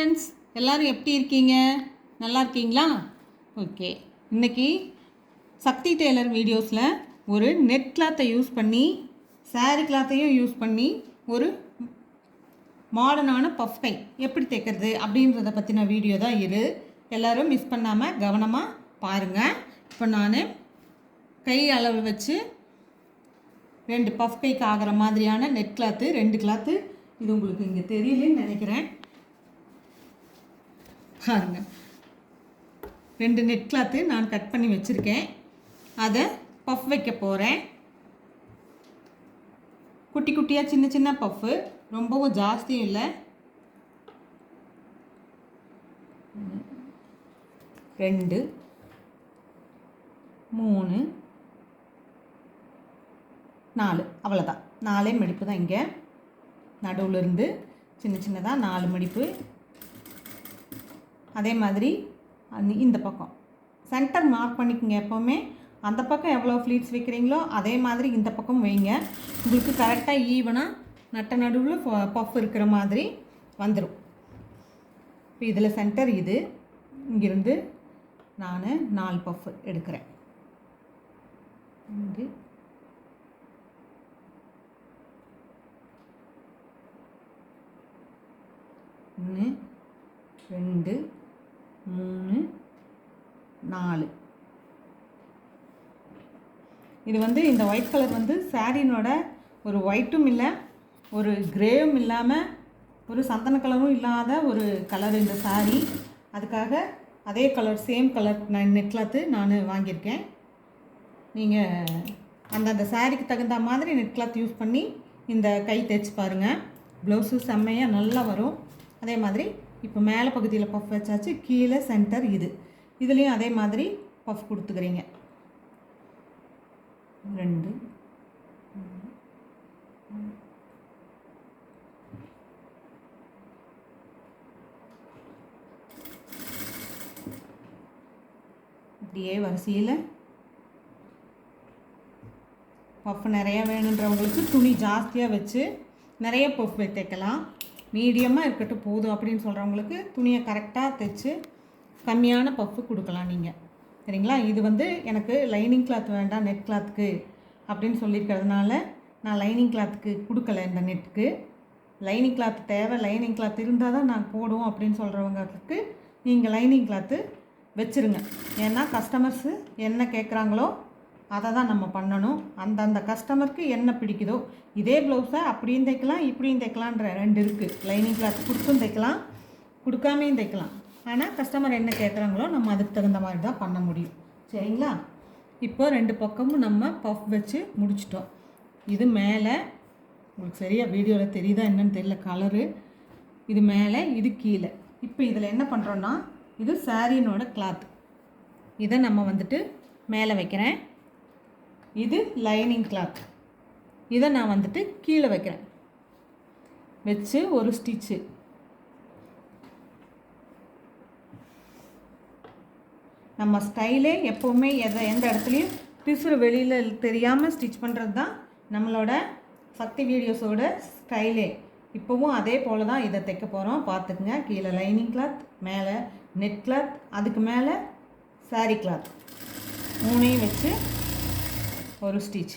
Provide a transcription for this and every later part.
Friends, எல்லோரும் எப்படி இருக்கீங்க? நல்லா இருக்கீங்களா? ஓகே, இன்றைக்கி சக்தி டெய்லர் வீடியோஸில் ஒரு நெட் கிளாத்தை யூஸ் பண்ணி சாரீ கிளாத்தையும் யூஸ் பண்ணி ஒரு மாடர்னான பஃப் கை எப்படி தைக்கிறது அப்படின்றத பற்றின வீடியோ தான் இது. எல்லோரும் மிஸ் பண்ணாமல் கவனமாக பாருங்கள். இப்போ நான் கை அளவு வச்சு 2 பஃப் கைக்கு ஆகிற மாதிரியான நெட் கிளாத்து 2 கிளாத்து, இது உங்களுக்கு இங்கே தெரியலன்னு நினைக்கிறேன். பாருங்க, 2 நெட் கிளாத்து நான் கட் பண்ணி வச்சுருக்கேன். அதை பஃப் வைக்க போகிறேன். குட்டி குட்டியாக சின்ன சின்ன பஃப்பு, ரொம்பவும் ஜாஸ்தியும் இல்லை. 2 3 4 அவ்வளோதான். 4 மடிப்பு தான். இங்கே நடுவில் இருந்து சின்ன சின்னதாக 4 மடிப்பு. அதே மாதிரி இந்த பக்கம் சென்டர் மார்க் பண்ணிக்கோங்க. எப்போவுமே அந்த பக்கம் எவ்வளோ ஃப்ளீட்ஸ் வைக்கிறீங்களோ அதே மாதிரி இந்த பக்கம் வைங்க. உங்களுக்கு கரெக்டாக ஈவனாக நட்ட நடுவில் பஃப் இருக்கிற மாதிரி வந்துடும். இப்போ இதில் சென்டர் இது. இங்கிருந்து நான் 4 பஃப் எடுக்கிறேன். 1 2 3 4. இது இந்த ஒயிட் கலர் சாரீனோட ஒரு ஒயிட்டும் இல்லை, ஒரு கிரேவும் இல்லாமல், ஒரு சந்தன கலரும் இல்லாத ஒரு கலர் இந்த சாரீ. அதுக்காக அதே colour, same colour net cloth நான் வாங்கியிருக்கேன். நீங்கள் அந்தந்த சாரீக்கு தகுந்த மாதிரி நெட் கிளாத் யூஸ் பண்ணி இந்த கை தைச்சி பாருங்கள். ப்ளவுஸு செம்மையாக நல்லா வரும். அதே மாதிரி இப்போ மேலே பகுதியில் பஃப் வச்சாச்சு, கீழே சென்டர் இது. இதுலேயும் அதே மாதிரி பஃப் கொடுத்துக்கிறீங்க. 2 இப்படியே வரிசையில் பஃப் நிறையா வேணுன்றவங்களுக்கு துணி ஜாஸ்தியாக வச்சு நிறைய பஃப் தைக்கலாம். மீடியமாக இருக்கட்டும் போதும் அப்படின்னு சொல்கிறவங்களுக்கு துணியை கரெக்டாக தைச்சு கம்மியான பஃப்பு கொடுக்கலாம் நீங்கள். சரிங்களா? இது எனக்கு லைனிங் கிளாத் வேண்டாம் நெட் கிளாத்துக்கு அப்படின்னு சொல்லியிருக்கிறதுனால நான் லைனிங் கிளாத்துக்கு கொடுக்கல. இந்த நெட்டுக்கு லைனிங் கிளாத் தேவை, லைனிங் கிளாத் இருந்தால் தான் நான் போடுவோம் அப்படின்னு சொல்கிறவங்களுக்கு நீங்கள் லைனிங் கிளாத்து வச்சுருங்க. ஏன்னா கஸ்டமர்ஸு என்ன கேட்குறாங்களோ அதை தான் நம்ம பண்ணணும். அந்தந்த கஸ்டமருக்கு என்ன பிடிக்குதோ, இதே ப்ளவுஸை அப்படியும் தைக்கலாம் இப்படியும் தைக்கலான்ற 2 இருக்குது. லைனிங் கிளாத் கொடுத்தும் தைக்கலாம், கொடுக்காமையும் தைக்கலாம். ஆனால் கஸ்டமர் என்ன கேட்குறாங்களோ நம்ம அதுக்கு தகுந்த மாதிரி தான் பண்ண முடியும். சரிங்களா? இப்போ 2 பக்கமும் நம்ம பஃப் வச்சு முடிச்சிட்டோம். இது மேலே உங்களுக்கு சரியாக வீடியோவில் தெரியுதா என்னன்னு தெரியல கலரு. இது மேலே, இது கீழே. இப்போ இதில் என்ன பண்ணுறோன்னா, இது சாரீனோட கிளாத். இதை நம்ம மேலே வைக்கிறேன். இது லைனிங் கிளாத். இதை நான் கீழே வைக்கிறேன். வச்சு ஒரு ஸ்டிச்சு. நம்ம ஸ்டைலே எப்போவுமே எந்த இடத்துலையும் பிசுறு வெளியில் தெரியாமல் ஸ்டிச் பண்ணுறது தான் நம்மளோட சக்தி வீடியோஸோட ஸ்டைலே. இப்போவும் அதே போல் தான் இதை தைக்க போகிறோம். பார்த்துக்குங்க. கீழே லைனிங் கிளாத், மேலே நெட் கிளாத், அதுக்கு மேலே சாரீ கிளாத், 3ஐயும் வச்சு ஒரு ஸ்டிச்.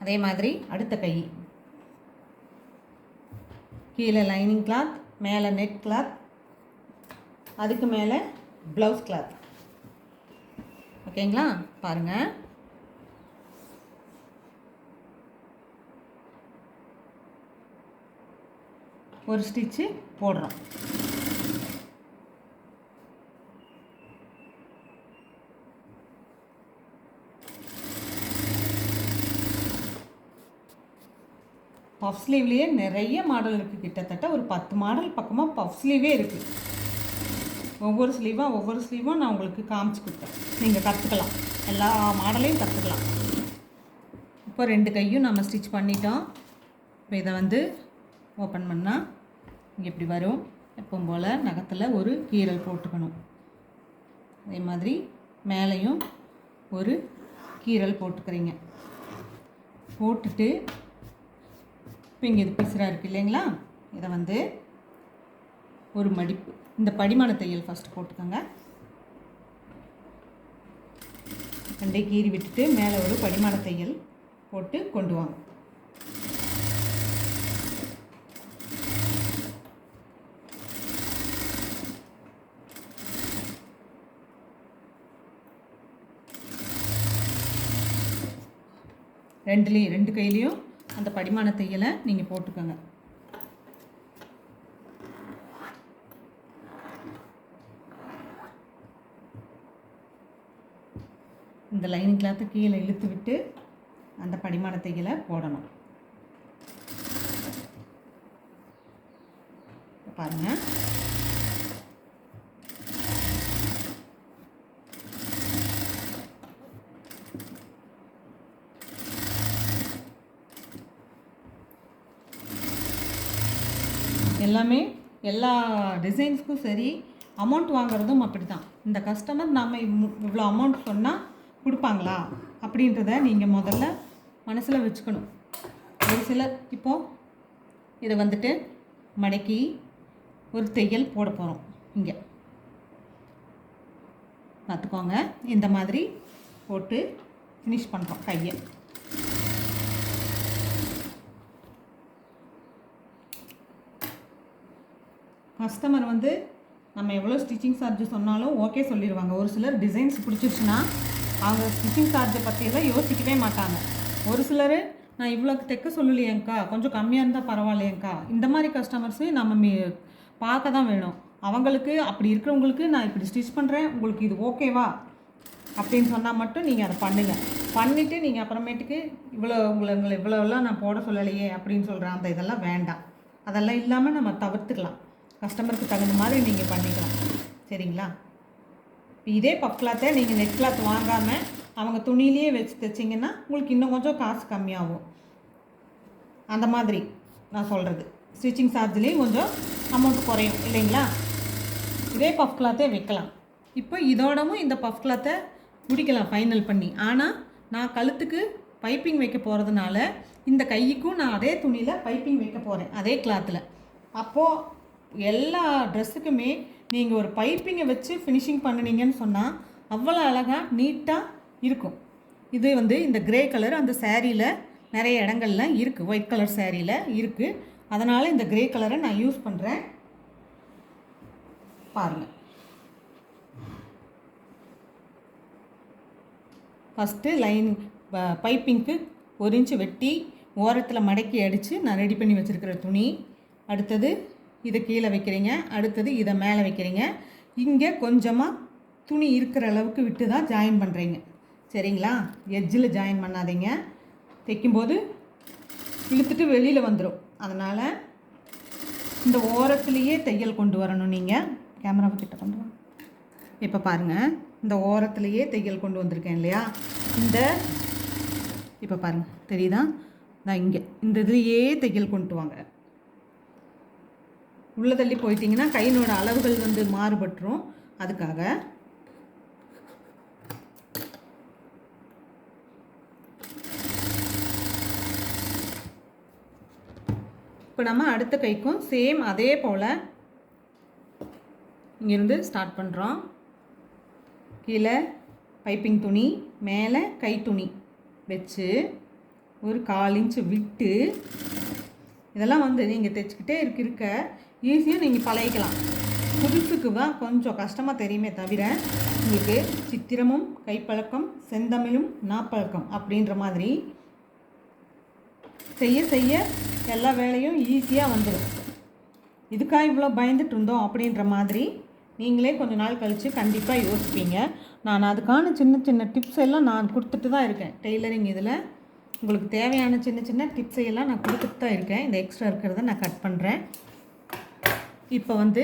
அதே மாதிரி அடுத்த கை, கீழே லைனிங் கிளாத், மேலே நெட் கிளாத், அதுக்கு மேலே ப்ளவுஸ் கிளாத். ஓகேங்களா? பாருங்கள். ஒரு ஸ்டிச்சு போடுறோம். பஃப் ஸ்லீவ்லேயே நிறைய மாடல் இருக்குது. கிட்டத்தட்ட ஒரு 10 மாடல் பக்கமாக பஃப் ஸ்லீவே இருக்குது. ஒவ்வொரு ஸ்லீவும் நான் உங்களுக்கு காமிச்சு கொடுத்தேன். நீங்கள் கற்றுக்கலாம், எல்லா மாடலையும் கற்றுக்கலாம். இப்போ 2 கையும் நம்ம ஸ்டிச் பண்ணிட்டோம். இப்போ இதை ஓப்பன் பண்ணால் இங்கே இப்படி வரும். எப்பவும் போல் நகத்தில் ஒரு கீறல் போட்டுக்கணும். அதே மாதிரி மேலேயும் ஒரு கீறல் போட்டுக்கிறீங்க. போட்டுட்டு இப்போ இங்கே இது பிசுறாக இருக்குது இல்லைங்களா, இதை வந்து ஒரு மடிப்பு இந்த படிமான தையல் ஃபஸ்ட்டு போட்டுக்கோங்க. 2 கீறி விட்டுட்டு மேலே ஒரு படிமான தையல் போட்டு கொண்டு வாங்க. ரெண்டு கையிலையும் அந்த படிமான தையலை நீங்கள் போட்டுக்கோங்க. இந்த லைனிங் கிளாத்தை கீழே இழுத்து விட்டு அந்த படிமான தையலை போடணும். பாருங்கள், எல்லாமே எல்லா டிசைன்ஸ்க்கும் சரி, அமௌண்ட் வாங்குறதும் அப்படி தான். இந்த கஸ்டமர் நாம் இவ்வளோ அமௌண்ட் சொன்னால் கொடுப்பாங்களா அப்படின்றத நீங்கள் முதல்ல மனசில் வச்சுக்கணும். ஒரு சிலர் இப்போது இதை வந்துட்டு மடக்கி ஒரு தையல் போட போகிறோம். இங்கே பார்த்துக்கோங்க, இந்த மாதிரி போட்டு ஃபினிஷ் பண்ணுறோம் கையை. கஸ்டமர் வந்து நம்ம எவ்வளோ ஸ்டிச்சிங் சார்ஜ் சொன்னாலும் ஓகே சொல்லிடுவாங்க. ஒரு சிலர் டிசைன்ஸ் பிடிச்சிருச்சுன்னா அவங்க ஸ்டிச்சிங் சார்ஜை பற்றியெல்லாம் யோசிக்கவே மாட்டாங்க. ஒரு சிலர் நான் இவ்வளோக்கு தைக்க சொல்லலையேங்க்கா, கொஞ்சம் கம்மியாக இருந்தால் பரவாயில்லையேங்க்கா, இந்த மாதிரி கஸ்டமர்ஸையும் நம்ம பார்க்க தான் வேணும். அவங்களுக்கு அப்படி இருக்கிறவங்களுக்கு நான் இப்படி ஸ்டிச் பண்ணுறேன், உங்களுக்கு இது ஓகேவா அப்படின்னு சொன்னால் மட்டும் நீங்கள் அதை பண்ணுங்கள். பண்ணிவிட்டு நீங்கள் அப்புறமேட்டுக்கு உங்களை இவ்வளோலாம் நான் போட சொல்லலையே அப்படின்னு சொல்கிறேன், அந்த இதெல்லாம் வேண்டாம். அதெல்லாம் இல்லாமல் நம்ம தவிர்த்துக்கலாம். கஸ்டமருக்கு தகுந்த மாதிரி நீங்கள் பண்ணிக்கலாம். சரிங்களா? இதே பஃப் கிளாத்தை நீங்கள் நெட் கிளாத் வாங்காமல் அவங்க துணியிலேயே வச்சு தைச்சிங்கன்னா உங்களுக்கு இன்னும் கொஞ்சம் காசு கம்மியாகும். அந்த மாதிரி நான் சொல்கிறது. ஸ்டிச்சிங் சார்ஜ்லேயும் கொஞ்சம் அமௌண்ட் குறையும் இல்லைங்களா? இதே பஃப் கிளாத்தே வைக்கலாம். இப்போ இதோடவும் இந்த பஃப் கிளாத்தை முடிக்கலாம் ஃபைனல் பண்ணி. ஆனால் நான் கழுத்துக்கு பைப்பிங் வைக்க போகிறதுனால இந்த கைக்கும் நான் அதே துணியில் பைப்பிங் வைக்க போகிறேன், அதே கிளாத்தில். அப்போது எல்லா ட்ரெஸ்ஸுக்குமே நீங்கள் ஒரு பைப்பிங்கை வச்சு ஃபினிஷிங் பண்ணினீங்கன்னு சொன்னால் அவ்வளோ அழகாக நீட்டாக இருக்கும். இது வந்து இந்த கிரே கலர் அந்த சேரீயில் நிறைய இடங்கள்ல இருக்குது, ஒயிட் கலர் சேரீயில் இருக்குது. அதனால் இந்த கிரே கலரை நான் யூஸ் பண்ணுறேன். பாருங்கள், ஃபஸ்ட்டு லைன் பைப்பிங்க்கு 1 இன்ச்சு வெட்டி ஓரத்தில் மடக்கி அடித்து நான் ரெடி பண்ணி வச்சுருக்கிற துணி. அடுத்தது இதை கீழே வைக்கிறீங்க, அடுத்தது இதை மேலே வைக்கிறீங்க. இங்கே கொஞ்சமாக துணி இருக்கிற அளவுக்கு விட்டு தான் ஜாயின் பண்ணுறீங்க. சரிங்களா? எட்ஜில் ஜாயின் பண்ணாதீங்க, தைக்கும்போது இழுத்துட்டு வெளியில் வந்துடும். அதனால் இந்த ஓரத்துலேயே தையல் கொண்டு வரணும். நீங்கள் கேமராவை கிட்ட கொண்டு வாங்க. இப்போ பாருங்கள், இந்த ஓரத்துலேயே தையல் கொண்டு வந்திருக்கேன் இல்லையா? இப்போ பாருங்கள், தெரியுதா? நான் இங்கே இந்த இதுலேயே தையல் கொண்டு வாங்க. உள்ளே தள்ளி போயிட்டீங்கன்னா கையினோட அளவுகள் வந்து மாறுபட்டுரும். அதுக்காக இப்போ நம்ம அடுத்த கைக்கும் சேம் அதே போல் இங்கேருந்து ஸ்டார்ட் பண்ணுறோம். கீழே பைப்பிங் துணி, மேலே கை துணி வச்சு ஒரு 1/4 இன்ச்சு விட்டு, இதெல்லாம் வந்து நீங்கள் தைச்சிக்கிட்டே இருக்க ஈஸியாக நீங்கள் பழகிக்கலாம். புதுசுக்கு தான் கொஞ்சம் கஷ்டமாக தெரியுமே தவிர உங்களுக்கு சித்திரமும் கைப்பழக்கம் செந்தமிழும் நாப்பழக்கம் அப்படின்ற மாதிரி செய்ய செய்ய எல்லா வேலையும் ஈஸியாக வந்துடும். இதுக்காக இவ்வளோ பயந்துட்டு இருந்தோம் அப்படின்ற மாதிரி நீங்களே கொஞ்ச நாள் கழித்து கண்டிப்பாக யோசிப்பீங்க. நான் அதுக்கான சின்ன சின்ன டிப்ஸ் எல்லாம் நான் கொடுத்துட்டு தான் இருக்கேன். டெய்லரிங் இதில் உங்களுக்கு தேவையான சின்ன சின்ன டிப்ஸையெல்லாம் நான் கொடுத்துட்டு தான் இருக்கேன். இந்த எக்ஸ்ட்ரா இருக்கிறத நான் கட் பண்ணுறேன். இப்போ வந்து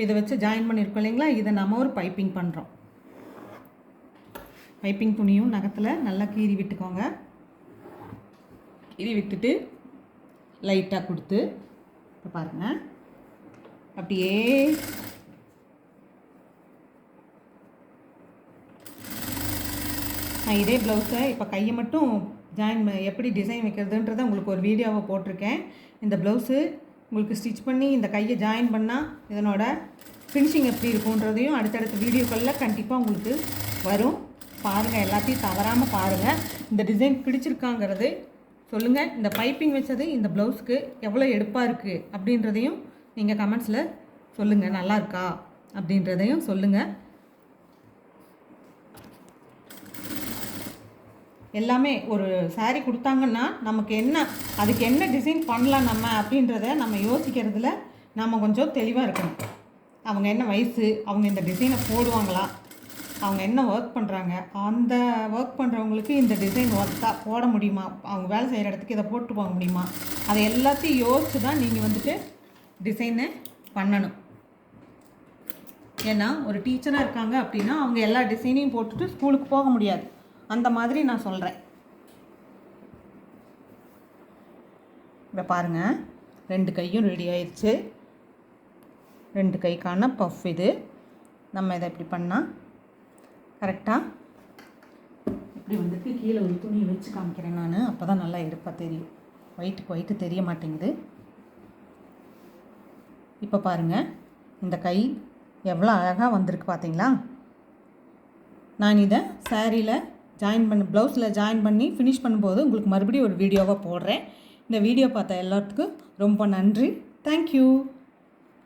இதை வச்சு ஜாயின் பண்ணியிருக்கோம் இல்லைங்களா? இதை நம்ம ஒரு பைப்பிங் பண்ணுறோம். பைப்பிங் துணியும் நகத்தில் நல்லா கீறி விட்டுக்கோங்க. கீறி விட்டுட்டு லைட்டாக கொடுத்து இப்போ பாருங்கள், அப்படியே நான் இதே ப்ளவுஸை இப்போ கையை மட்டும் எப்படி டிசைன் வைக்கிறதுன்றதை உங்களுக்கு ஒரு வீடியோவை போட்டிருக்கேன். இந்த ப்ளவுஸு உங்களுக்கு ஸ்டிச் பண்ணி இந்த கையை ஜாயின் பண்ணால் இதனோட ஃபினிஷிங் எப்படி இருக்குன்றதையும் அடுத்தடுத்த வீடியோக்களில் கண்டிப்பாக உங்களுக்கு வரும். பாருங்கள், எல்லாத்தையும் தவறாமல் பாருங்கள். இந்த டிசைன் பிடிச்சிருக்காங்கிறது சொல்லுங்கள். இந்த பைப்பிங் வச்சது இந்த ப்ளவுஸுக்கு எவ்வளோ எடுப்பாக இருக்குது அப்படின்றதையும் நீங்கள் கமெண்ட்ஸில் சொல்லுங்கள். நல்லா இருக்கா அப்படின்றதையும் சொல்லுங்கள். எல்லாமே ஒரு சாரீ கொடுத்தாங்கன்னா நமக்கு அதுக்கு என்ன டிசைன் பண்ணலாம் நம்ம அப்படின்றத நம்ம யோசிக்கிறதுல நம்ம கொஞ்சம் தெளிவாக இருக்கணும். அவங்க என்ன வயசு, அவங்க இந்த டிசைனை போடுவாங்களா, அவங்க என்ன ஒர்க் பண்ணுறாங்க, அந்த ஒர்க் பண்ணுறவங்களுக்கு இந்த டிசைன் ஒர்க்காக போட முடியுமா, அவங்க வேலை செய்கிற இடத்துக்கு இதை போட்டு போக முடியுமா, அதை எல்லாத்தையும் யோசித்து தான் நீங்கள் டிசைனை பண்ணணும். ஏன்னா ஒரு டீச்சராக இருக்காங்க அப்படின்னா அவங்க எல்லா டிசைனையும் போட்டுட்டு ஸ்கூலுக்கு போக முடியாது. அந்த மாதிரி நான் சொல்கிறேன். இப்போ பாருங்கள், 2 கையும் ரெடி ஆயிடுச்சு. 2 கைக்கான பஃப் இது. நம்ம இதை இப்படி பண்ணால் கரெக்டாக இப்படி கீழே ஒரு துணியை வச்சு காமிக்கிறேன் நான். அப்போ தான் நல்லா எடுப்பாக தெரியும். ஒயிட்டு தெரிய மாட்டேங்குது. இப்போ பாருங்கள், இந்த கை எவ்வளோ அழகாக வந்திருக்கு பார்த்தீங்களா. நான் இதை சாரியில் ப்ளவுஸில் ஜாயின் பண்ணி ஃபினிஷ் பண்ணும்போது உங்களுக்கு மறுபடியும் ஒரு வீடியோவாக போடுறேன். இந்த வீடியோ பார்த்த எல்லாத்துக்கும் ரொம்ப நன்றி. தேங்க்யூ.